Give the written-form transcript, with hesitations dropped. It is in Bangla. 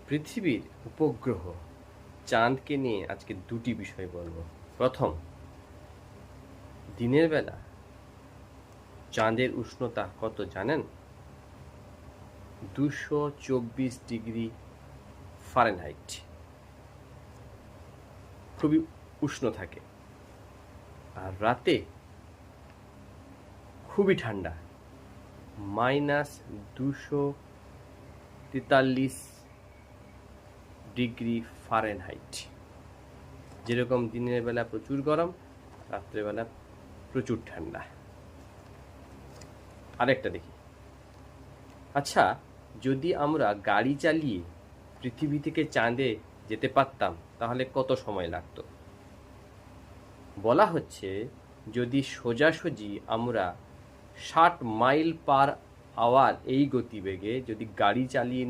পৃথিবীর উপগ্রহ চাঁদকে নিয়ে আজকে দুটি বিষয় বলবো। প্রথম, দিনের বেলা চাঁদের উষ্ণতা কত জানেন? 224 ডিগ্রি ফারেনহাইট। খুবই উষ্ণ থাকে। আর রাতে খুবই ঠান্ডা, -243 ডিগ্রি ফারেনহাইট। যেরকম দিনের বেলা প্রচুর গরম, রাত্রেবেলা প্রচুর ঠান্ডা। আরেকটা দেখি। আচ্ছা, যদি আমরা গাড়ি চালিয়ে পৃথিবী থেকে চাঁদে যেতে পারতাম তাহলে কত সময় লাগতো? বলা হচ্ছে, যদি সোজাসুজি আমরা 60 মাইল পার আওয়ার এই গতিবেগে যদি গাড়ি চালিয়ে